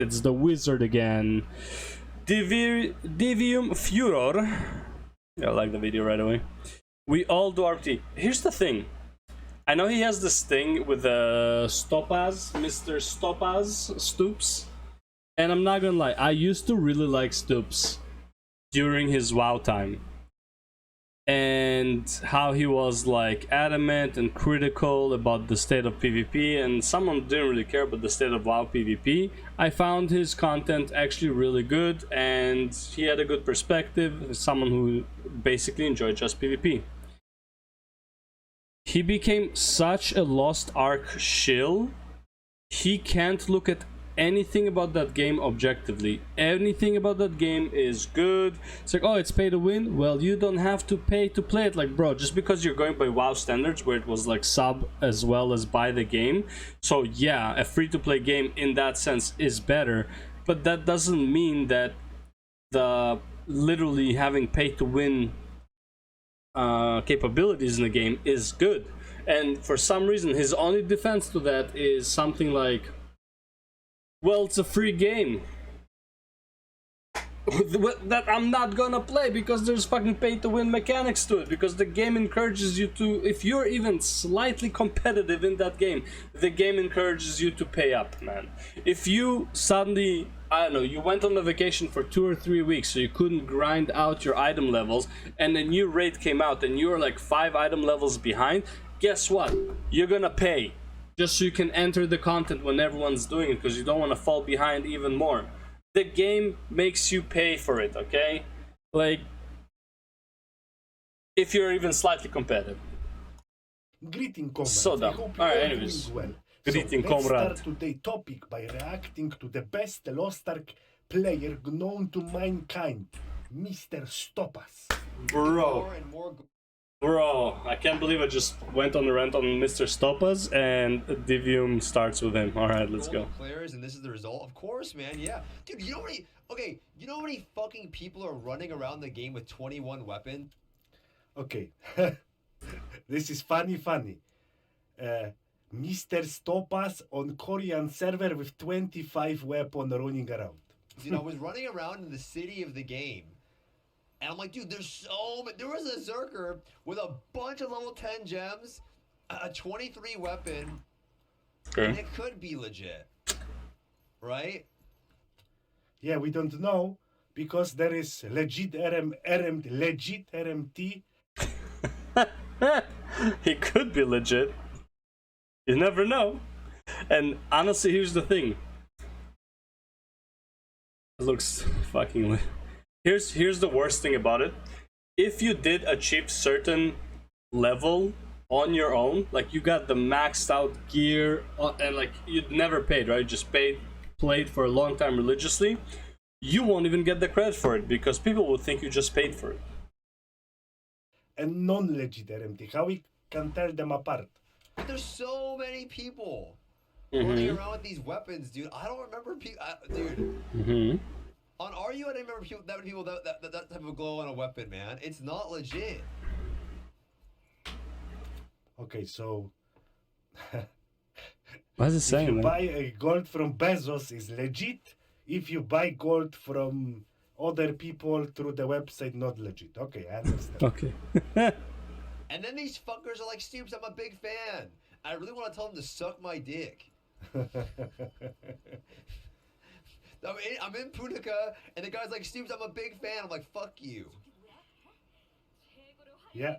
It's the wizard again. Divium Furor. I like the video right away. We all do RMT. Here's the thing. I know he has this thing with the Stopaz, Mr. Stopaz, Stoops. And I'm not gonna lie, I used to really like Stoops during his WoW time. And how he was like adamant and critical about the state of PvP, and someone didn't really care about the state of WoW PvP. I found his content actually really good, and he had a good perspective, someone who basically enjoyed just PvP. He became such a Lost Ark shill. He can't look at anything about that game objectively. Anything about that game is good. It's like, oh, it's pay to win. Well, you don't have to pay to play it. Like, bro, just because you're going by WoW standards, where it was like sub as well as buy the game, so yeah, a free-to-play game in that sense is better, but that doesn't mean that the literally having pay to win capabilities in the game is good. And for some reason, his only defense to that is something like, well, it's a free game that I'm not gonna play because there's fucking pay to win mechanics to it, because the game encourages you to, if you're even slightly competitive in that game, the game encourages you to pay up, man. If you suddenly, I don't know, you went on a vacation for 2 or 3 weeks so you couldn't grind out your item levels, and a new raid came out and you're like 5 item levels behind, guess what? You're gonna pay just so you can enter the content when everyone's doing it, because you don't want to fall behind even more. The game makes you pay for it, okay? Like, if you're even slightly competitive. Greeting, comrades. So dumb. Alright, anyways. Well. Greeting, let's comrade. start today's topic by reacting to the best Lost Ark player known to mankind, Mr. Stopaz. Bro, I can't believe I just went on a rant on Mr. Stopaz, and Divium starts with him. Alright, let's go. Players, and this is the result. Of course, man, yeah. Dude, you know how many, okay, you know how many fucking people are running around the game with 21 weapons? Okay. This is funny. Mr. Stopaz on Korean server with 25 weapons running around. Dude, I was running around in the city of the game. And I'm like, dude, there's so many. There was a Zerker with a bunch of level 10 gems, a 23 weapon, and it could be legit, right? Yeah, we don't know, because there is legit RMT. He could be legit. You never know. And honestly, here's the thing. It looks fucking lit. Here's the worst thing about it. If you did achieve certain level on your own, like you got the maxed out gear, and like you'd never paid, right? Just played for a long time religiously, you won't even get the credit for it, because people will think you just paid for it. And non-legit RMT, how we can tell them apart? But there's so many people running around with these weapons, dude. I don't remember people, dude. On RU, I didn't remember that many people that type of glow on a weapon, man. It's not legit. Okay, so What is it saying? if you Man? buy a gold from Bezos is legit. If you buy gold from other people through the website, not legit. Okay, I understand. Okay. And then these fuckers are like, Stoops, I'm a big fan. I really want to tell them to suck my dick. I'm in Punica, and the guy's like, Stoops, I'm a big fan. I'm like, fuck you. Yeah.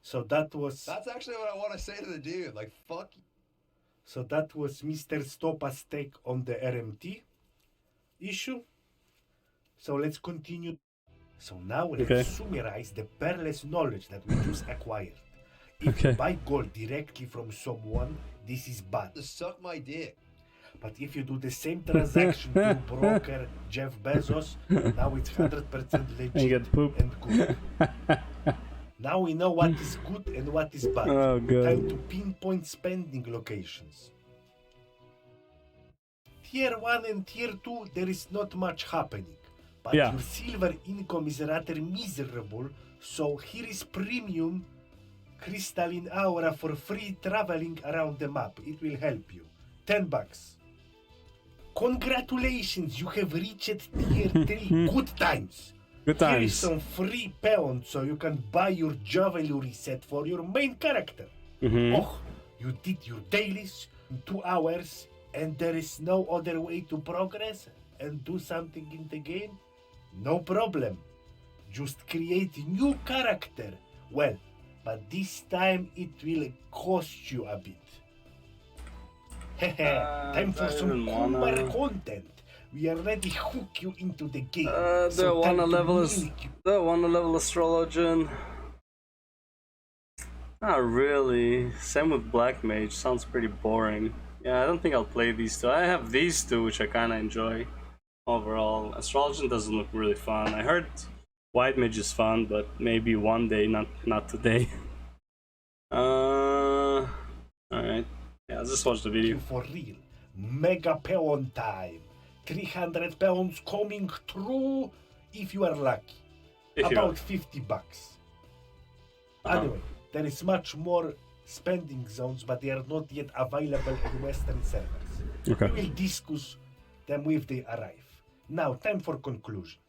So that was. That's actually what I want to say to the dude. Like, fuck you. So that was Mr. Stopaz's take on the RMT issue. So let's continue. So now let's summarize the peerless knowledge that we just acquired. If you buy gold directly from someone, this is bad. To suck my dick. But if you do the same transaction to broker Jeff Bezos, now it's 100% legit and good. Now we know what is good and what is bad. Oh, God. Time to pinpoint spending locations. Tier 1 and Tier 2, there is not much happening. But your silver income is rather miserable, so here is premium crystalline aura for free traveling around the map. It will help you. $10. Congratulations, you have reached tier 3. Good times. Good Here is times. some free pounds so you can buy your jewelry set for your main character. Oh, you did your dailies in 2 hours and there is no other way to progress and do something in the game? No problem. Just create a new character. Well, but this time it will cost you a bit. Time for some cooler content. We already hook you into the game. Do I wanna level Astrologian? Not really. Same with Black Mage. Sounds pretty boring. Yeah, I don't think I'll play these two. I have these two, which I kinda enjoy. Overall, Astrologian doesn't look really fun. I heard White Mage is fun, but maybe one day, not today. Alright. Yeah, let's just watch the video. For real. Mega pound time. 300 pounds coming through if you are lucky. About $50. Anyway, there is much more spending zones, but they are not yet available in Western servers. Okay. We will discuss them if they arrive. Now, time for conclusion.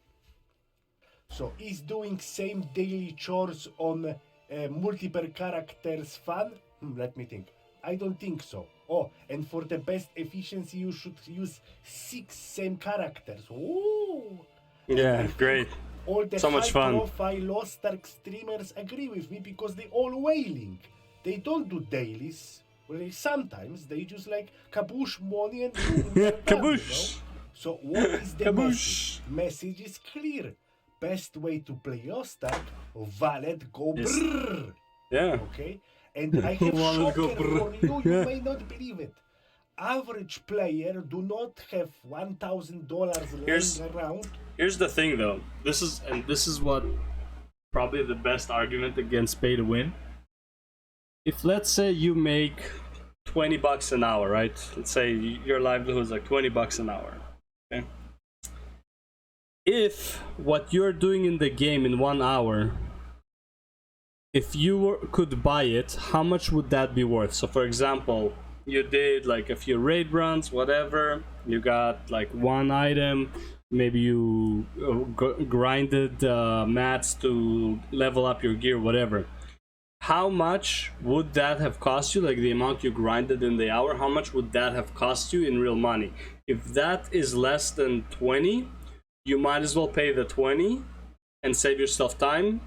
So, is doing same daily chores on multiple characters fun? Let me think. I don't think so. Oh, and for the best efficiency, you should use 6 same characters. Ooh! Yeah, great. All the So much fun. high-profile Lost Ark streamers agree with me because they all whaling. They don't do dailies. Well, sometimes they just like kaboosh money and boom, they're done, Kaboosh. you know? So what is the Kaboosh. message? Message is clear. Best way to play Lost Ark, valid go Yes. brrr. Yeah. Okay? And I have Wallet go shocker brrr. for you, you Yeah. may not believe it. Average player do not have $1,000 laying around. Here's the thing, though. This is what probably the best argument against pay to win. If let's say you make $20 an hour, right? Let's say your livelihood is like $20 an hour. Okay. If what you're doing in the game in 1 hour, if you could buy it, how much would that be worth? So, for example, you did like a few raid runs, whatever. You got like one item. Maybe you grinded mats to level up your gear, whatever. How much would that have cost you? Like the amount you grinded in the hour, how much would that have cost you in real money? If that is less than 20, you might as well pay the 20 and save yourself time.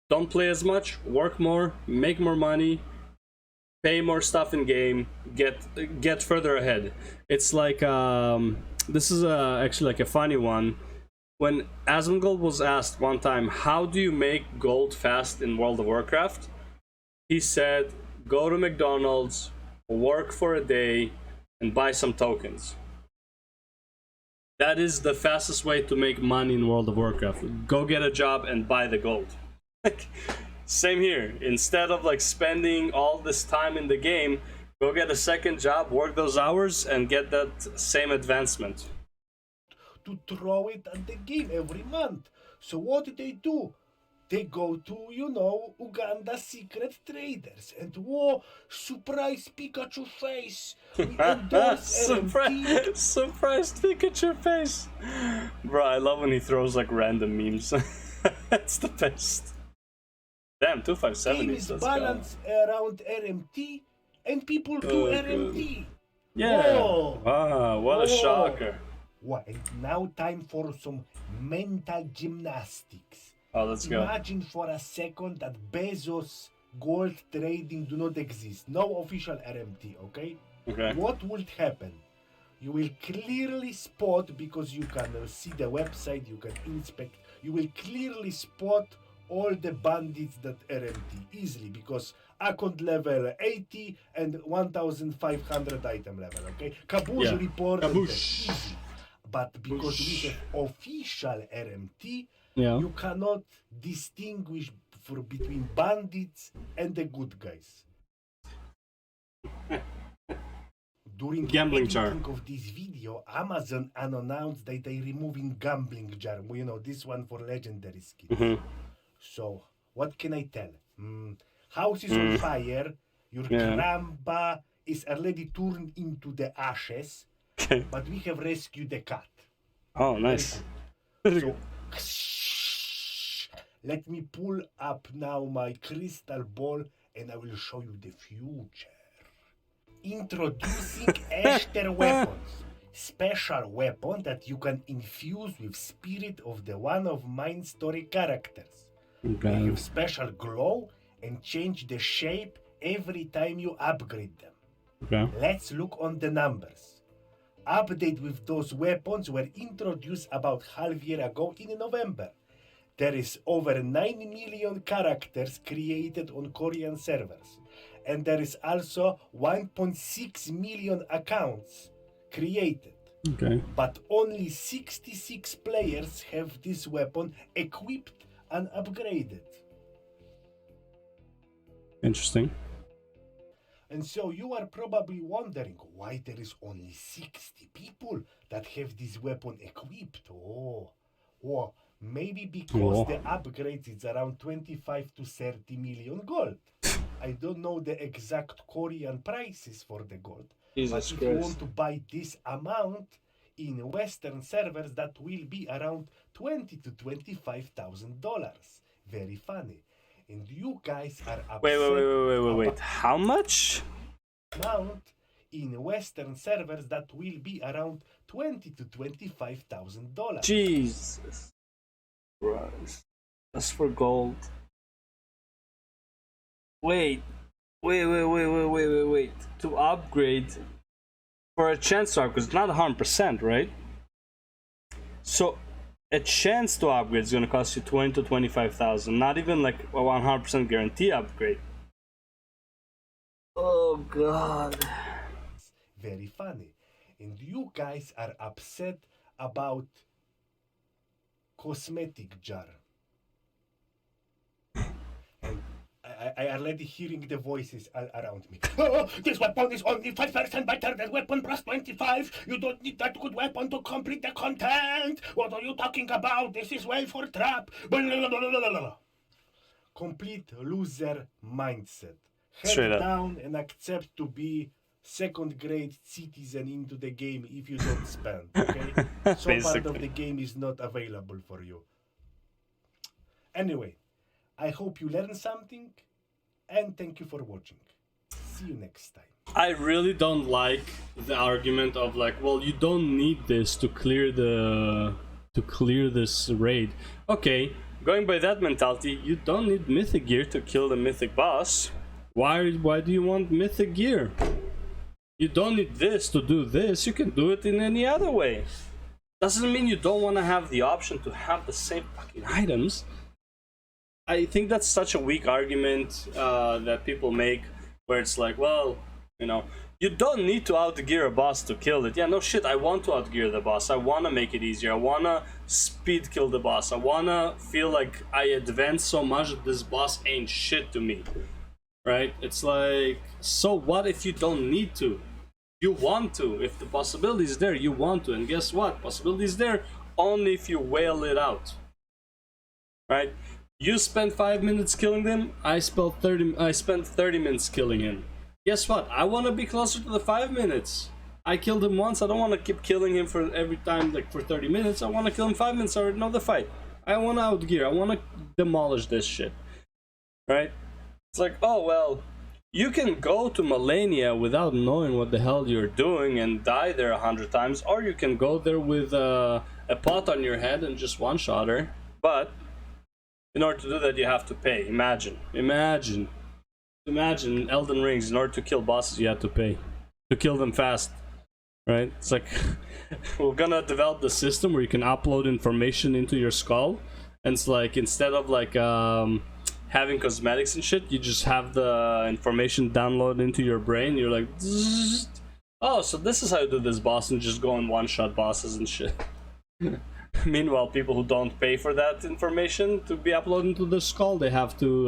Don't play as much, work more, make more money, pay more stuff in game, get further ahead. It's like this is actually like a funny one. When Asmongold was asked one time, how do you make gold fast in World of Warcraft? He said, go to McDonald's, work for a day, and buy some tokens. That is the fastest way to make money in World of Warcraft. Go get a job and buy the gold. Same here. Instead of like spending all this time in the game, go get a second job, work those hours, and get that same advancement. To throw it at the game every month. So what do? They go to, you know, Uganda secret traders and whoa, surprise Pikachu face. We endorse RMT. Surprise Pikachu face. Bro, I love when he throws like random memes. That's the best. Damn, 2570. Game is balanced around RMT and people do RMT. Yeah. Whoa. Wow, what a shocker. Wow, and now time for some mental gymnastics. Oh, let's go. Imagine for a second that Bezos gold trading do not exist. No official RMT, okay? Okay. What would happen? You will clearly spot, because you can see the website, you can inspect, you will clearly spot all the bandits that RMT easily, because account level 80 and 1500 item level, okay? Kaboosh report. Kaboosh. Easy. But because we have official RMT, Yeah. you cannot distinguish between bandits and the good guys. During Gambling the jar. editing of this video, Amazon announced that they're removing gambling jar. You know, this one for legendary skins. So, what can I tell? House is on fire. Your Kramba is already turned into the ashes. Okay. But we have rescued the cat. Oh, nice. So, let me pull up now my crystal ball and I will show you the future. Introducing Esther weapons. Special weapon that you can infuse with spirit of the one of mine story characters. They Okay. have special glow and change the shape every time you upgrade them. Okay. Let's look on the numbers. Update with those weapons were introduced about half year ago in November. There is over 9 million characters created on Korean servers. And there is also 1.6 million accounts created. Okay. But only 66 players have this weapon equipped and upgraded. Interesting. And so you are probably wondering why there is only 60 people that have this weapon equipped. Or maybe because the upgrades is around 25 to 30 million gold. I don't know the exact Korean prices for the gold. Jesus but if you want to buy this amount in Western servers, that will be around $20,000 to $25,000. Very funny. And you guys are upset. Wait. How much? Amount in Western servers that will be around $20,000 to $25,000. Jesus Christ. That's for gold. Wait. To upgrade for a chance to upgrade, because it's not 100%, right? So a chance to upgrade is going to cost you 20 to 25,000, not even like a 100% guarantee upgrade. Oh god. Very funny. And you guys are upset about cosmetic jar. And I already hearing the voices around me. Oh, this weapon is only 5% better than weapon plus 25. You don't need that good weapon to complete the content. What are you talking about? This is way for trap. Complete loser mindset. Straight Head up. down and accept to be second grade citizen into the game if you don't spend, okay? Some part of Basically. the game is not available for you. Anyway, I hope you learned something and thank you for watching. See you next time. I really don't like the argument of like, well, you don't need this to clear this raid. Okay, going by that mentality, you don't need mythic gear to kill the mythic boss. Why do you want mythic gear? You don't need this to do this. You can do it in any other way. Doesn't mean you don't want to have the option to have the same fucking items. I think that's such a weak argument that people make, where it's like, well, you know, you don't need to outgear a boss to kill it. Yeah, no shit, I want to outgear the boss. I want to make it easier. I want to speed kill the boss. I want to feel like I advance so much that this boss ain't shit to me. Right? It's like, so what if you don't need to? You want to. If the possibility is there, you want to. And guess what? Possibility is there only if you wail it out. Right? You spent 5 minutes killing them, I spent 30 minutes killing him. Guess what? I want to be closer to the 5 minutes. I killed him once, I don't want to keep killing him for every time, like for 30 minutes. I want to kill him 5 minutes, I already know the fight. I want to outgear, I want to demolish this shit. Right? It's like, oh well, you can go to Melania without knowing what the hell you're doing and die there 100 times, or you can go there with a pot on your head and just one-shot her. But in order to do that, you have to pay. Imagine Elden Rings. In order to kill bosses, you have to pay to kill them fast, right? It's like we're gonna develop the system where you can upload information into your skull, and it's like instead of like having cosmetics and shit, you just have the information download into your brain. You're like, zzz. Oh, so this is how you do this boss, and just go and one-shot bosses and shit. Meanwhile, people who don't pay for that information to be uploaded into the skull, they have to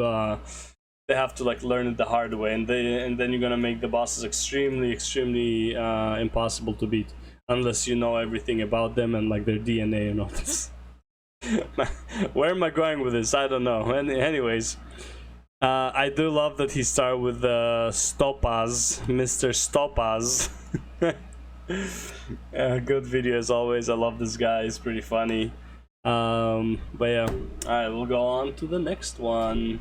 like learn it the hard way, and then you're gonna make the bosses extremely impossible to beat unless you know everything about them and like their DNA and all this. Where am I going with this? I don't know. Anyways, I do love that he started with Stopaz, Mr. Stopaz. Good video as always. I love this guy. He's pretty funny. But yeah, all right, we'll go on to the next one.